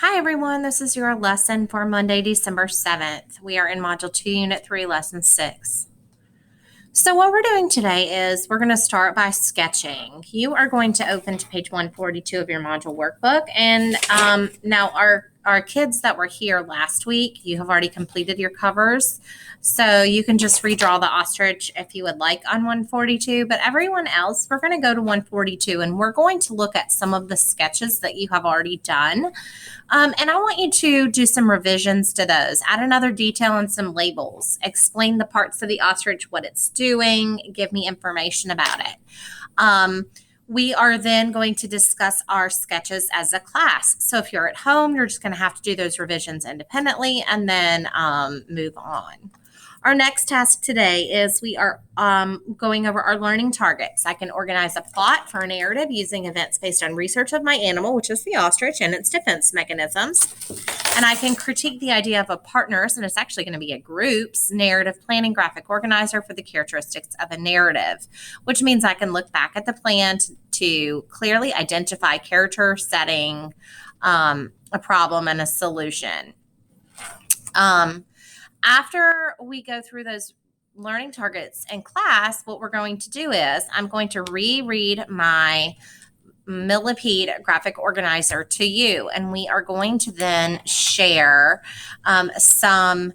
Hi everyone, this is your lesson for Monday, December 7th. We are in Module 2, Unit 3, Lesson 6. So what we're doing today is we're going to start by sketching. You are going to open to page 142 of your module workbook. And now our kids that were here last week, you have already completed your covers. So you can just redraw the ostrich if you would like on 142. But everyone else, we're going to go to 142 and we're going to look at some of the sketches that you have already done. And I want you to do some revisions to those, add another detail and some labels, explain the parts of the ostrich, what it's doing, give me information about it. We are then going to discuss our sketches as a class. So if you're at home, you're just going to have to do those revisions independently and then move on. Our next task today is we are going over our learning targets. I can organize a plot for a narrative using events based on research of my animal, which is the ostrich, and its defense mechanisms. And I can critique the idea of a partner's, and it's actually going to be a group's, narrative planning graphic organizer for the characteristics of a narrative, which means I can look back at the plan to clearly identify character, setting, a problem, and a solution. After we go through those learning targets in class, what we're going to do is I'm going to reread my Millipede graphic organizer to you, and we are going to then share some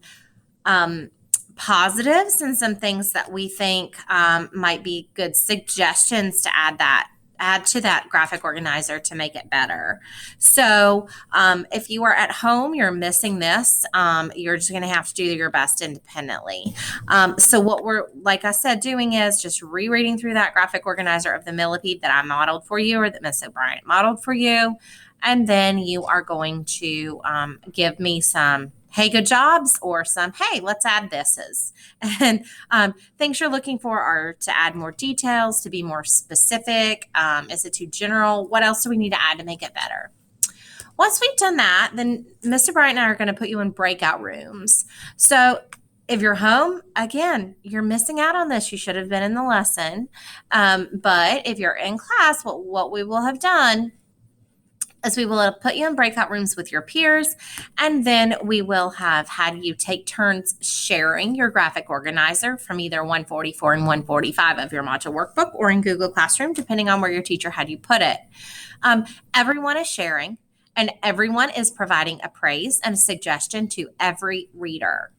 positives and some things that we think might be good suggestions to add to that graphic organizer to make it better. So if you are at home, you're missing this, you're just going to have to do your best independently. So what we're, like I said, doing is just rereading through that graphic organizer of the Millipede that I modeled for you or that Miss O'Brien modeled for you. And then you are going to give me some hey, good jobs, or some, hey, let's add thises. And things you're looking for are to add more details, to be more specific. Is it too general? What else do we need to add to make it better? Once we've done that, then Mr. Bright and I are going to put you in breakout rooms. So if you're home, again, you're missing out on this. You should have been in the lesson. But if you're in class, what we will have done is we will put you in breakout rooms with your peers, and then we will have had you take turns sharing your graphic organizer from either 144 and 145 of your module workbook or in Google Classroom, depending on where your teacher had you put it. Everyone is sharing, and everyone is providing a praise and a suggestion to every reader.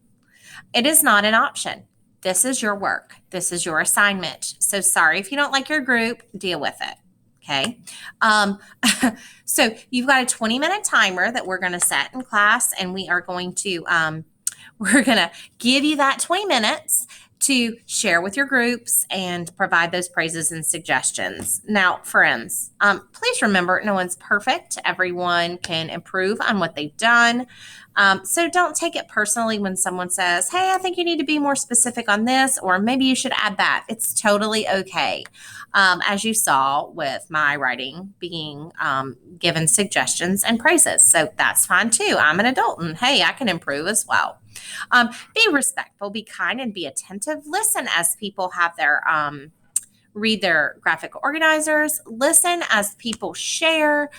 It is not an option. This is your work. This is your assignment. So sorry if you don't like your group, deal with it. Okay. So you've got a 20-minute timer that we're going to set in class, and we are going to give you that 20 minutes to share with your groups and provide those praises and suggestions. Now, friends, please remember, no one's perfect. Everyone can improve on what they've done. So don't take it personally when someone says, hey, I think you need to be more specific on this, or maybe you should add that. It's totally okay. As you saw with my writing being given suggestions and praises. So that's fine too. I'm an adult, and hey, I can improve as well. Be respectful, be kind, and be attentive. Listen as people have their read their graphic organizers. Listen as people share.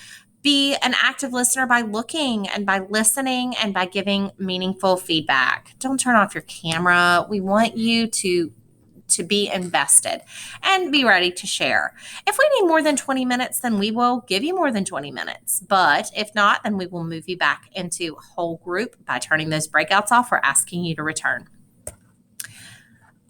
Be an active listener by looking and by listening and by giving meaningful feedback. Don't turn off your camera. We want you to be invested and be ready to share. If we need more than 20 minutes, then we will give you more than 20 minutes. But if not, then we will move you back into whole group by turning those breakouts off or asking you to return.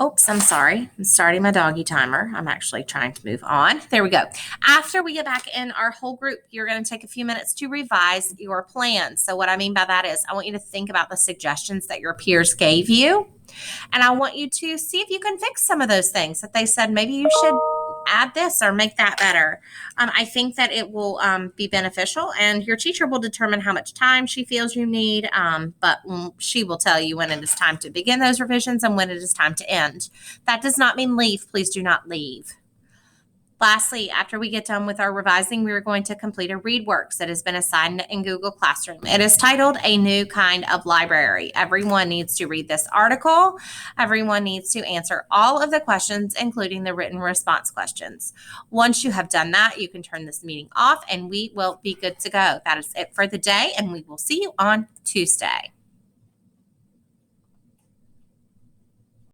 Oops, I'm sorry. I'm starting my doggy timer. I'm actually trying to move on. There we go. After we get back in our whole group, you're going to take a few minutes to revise your plan. So what I mean by that is I want you to think about the suggestions that your peers gave you. And I want you to see if you can fix some of those things that they said, maybe you should add this or make that better. I think that it will be beneficial, and your teacher will determine how much time she feels you need, but she will tell you when it is time to begin those revisions and when it is time to end. That does not mean leave. Please do not leave. Lastly, after we get done with our revising, we are going to complete a ReadWorks that has been assigned in Google Classroom. It is titled A New Kind of Library. Everyone needs to read this article. Everyone needs to answer all of the questions, including the written response questions. Once you have done that, you can turn this meeting off and we will be good to go. That is it for the day, and we will see you on Tuesday.